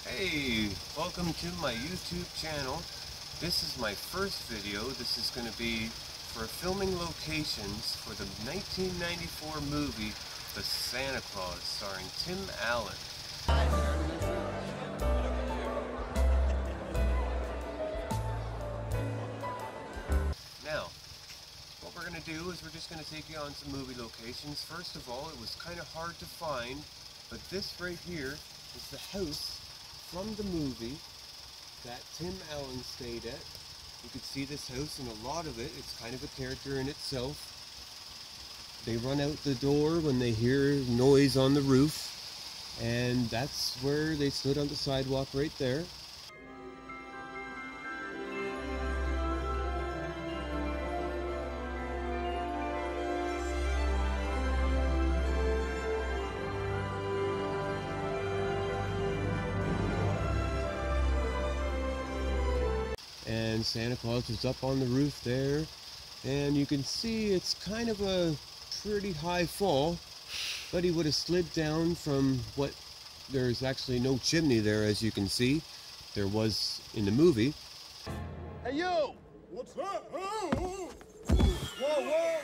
Hey, welcome to my YouTube channel. This is my first video. This is going to be for filming locations for the 1994 movie The Santa Claus, starring Tim Allen. Now, what we're going to do is we're just going to take you on some movie locations. First of all, it was kind of hard to find, but this right here is the house from the movie that Tim Allen stayed at. You could see this house, and a lot of it, it's kind of a character in itself. They run out the door when they hear noise on the roof, and that's where they stood on the sidewalk right there. And Santa Claus was up on the roof there, and you can see it's kind of a pretty high fall, but he would have slid down from what, there's actually no chimney there, as you can see. There was in the movie. Hey you! What's that? Whoa, whoa!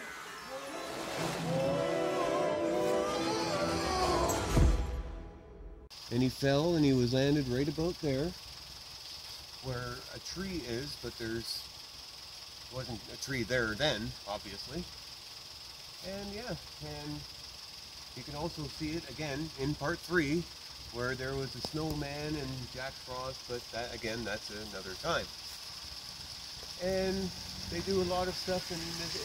And he fell, and he was landed right about there where a tree is, but wasn't a tree there then, obviously. And yeah, and you can also see it again in part 3, where there was a snowman and Jack Frost, but that, again, that's another time. And they do a lot of stuff in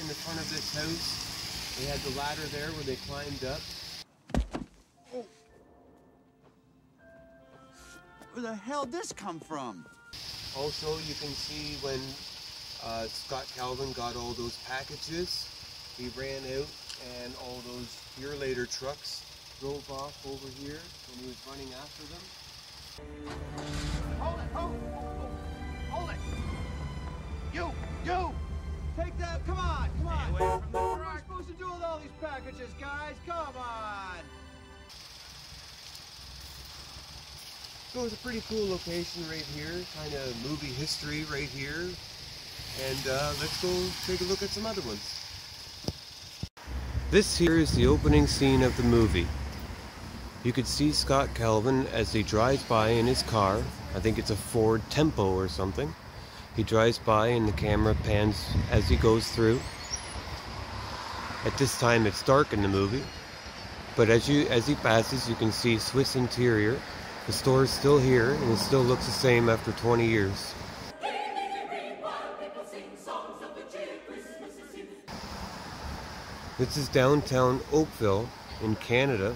the front of this house. They had the ladder there where they climbed up. Oh. Where the hell did this come from? Also, you can see when Scott Calvin got all those packages, he ran out and all those Year Later trucks drove off over here and he was running after them. Hold it! Hold it! You! Take that! Come on! What are we supposed to do with all these packages, guys? Come on! So it's a pretty cool location right here, kind of movie history right here. And let's go take a look at some other ones. This here is the opening scene of the movie. You could see Scott Calvin as he drives by in his car. I think it's a Ford Tempo or something. He drives by and the camera pans as he goes through. At this time it's dark in the movie, but as he passes you can see Swiss interior. The store is still here, and it still looks the same after 20 years. This is downtown Oakville in Canada.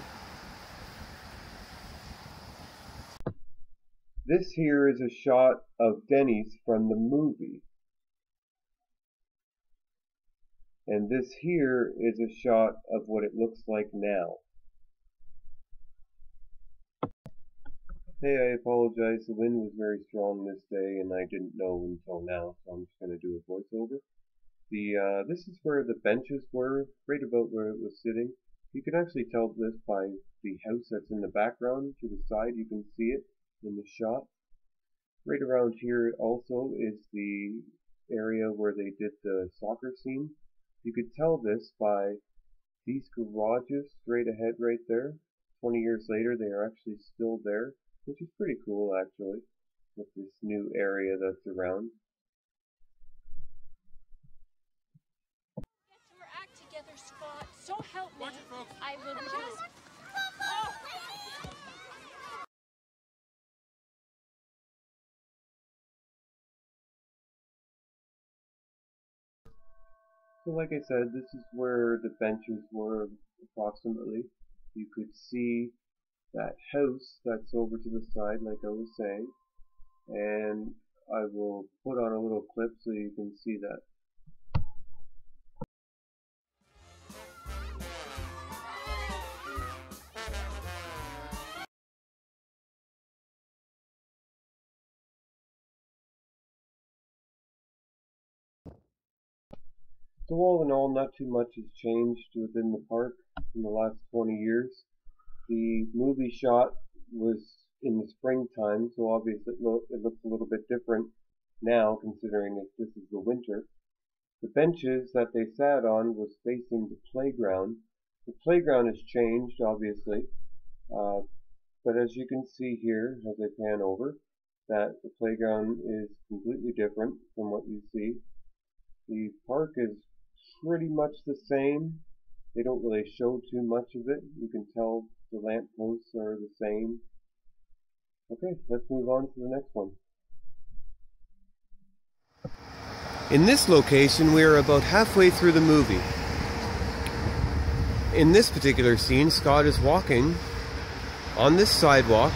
This here is a shot of Denny's from the movie. And this here is a shot of what it looks like now. Hey, I apologize, the wind was very strong this day and I didn't know until now, so I'm just going to do a voiceover. This is where the benches were, right about where it was sitting. You can actually tell this by the house that's in the background. To the side you can see it in the shot. Right around here also is the area where they did the soccer scene. You could tell this by these garages straight ahead right there. 20 years later they are actually still there, which is pretty cool actually, with this new area that's around. Get your act together, Scott. So help me. I will just... So like I said, this is where the benches were approximately. You could see that house that's over to the side, like I was saying, and I will put on a little clip so you can see that. So all in all, not too much has changed within the park in the last 20 years. The movie shot was in the springtime, so obviously it looks a little bit different now, considering that this is the winter. The benches that they sat on was facing the playground. The playground has changed, obviously, but as you can see here, as I pan over, that the playground is completely different from what you see. The park is pretty much the same. They don't really show too much of it. You can tell the lampposts are the same. Okay, let's move on to the next one. In this location, we are about halfway through the movie. In this particular scene, Scott is walking on this sidewalk,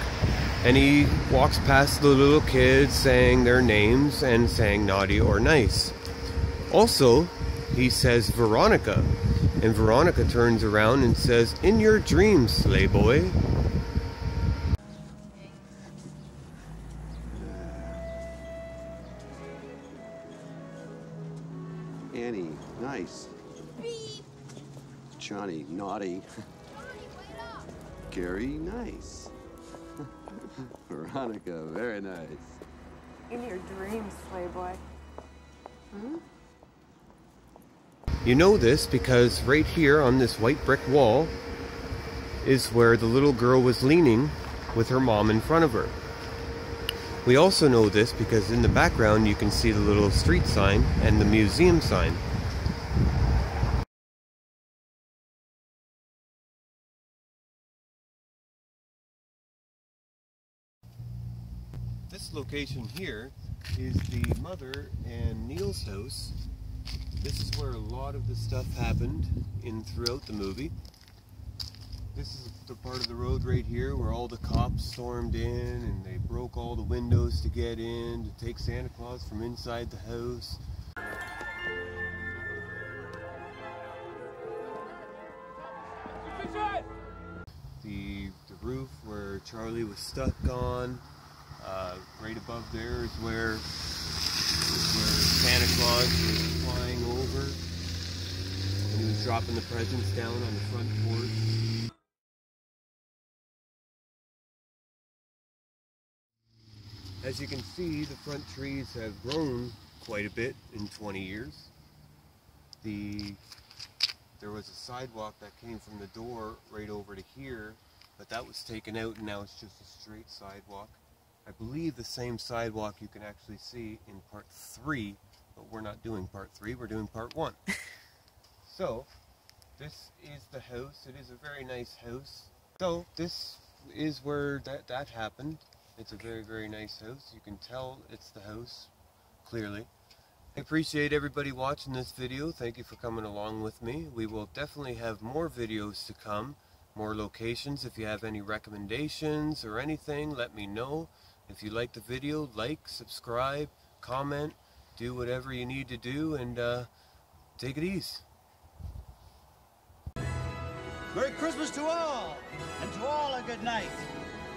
and he walks past the little kids saying their names and saying naughty or nice. Also, he says Veronica, and Veronica turns around and says, "In your dreams, sleigh boy." Annie, nice. Beep. Johnny, naughty. Gary, nice. Veronica, very nice. In your dreams, sleigh boy. Hmm? You know this because right here on this white brick wall is where the little girl was leaning with her mom in front of her. We also know this because in the background you can see the little street sign and the museum sign. This location here is the mother and Neil's house. This is where a lot of the stuff happened throughout the movie. This is the part of the road right here where all the cops stormed in and they broke all the windows to get in to take Santa Claus from inside the house. The roof where Charlie was stuck on, right above there is where Santa Claus was flying over and he was dropping the presents down on the front porch. As you can see, the front trees have grown quite a bit in 20 years. There was a sidewalk that came from the door right over to here, but that was taken out and now it's just a straight sidewalk. I believe the same sidewalk you can actually see in part 3, but we're not doing part 3, we're doing part 1. So, this is the house. It is a very nice house. So, this is where that happened. It's a very, very nice house. You can tell it's the house, clearly. I appreciate everybody watching this video. Thank you for coming along with me. We will definitely have more videos to come, more locations. If you have any recommendations or anything, let me know. If you like the video, like, subscribe, comment, do whatever you need to do, and take it easy. Merry Christmas to all, and to all a good night.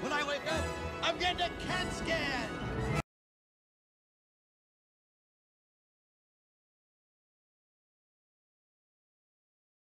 When I wake up, I'm getting a CAT scan.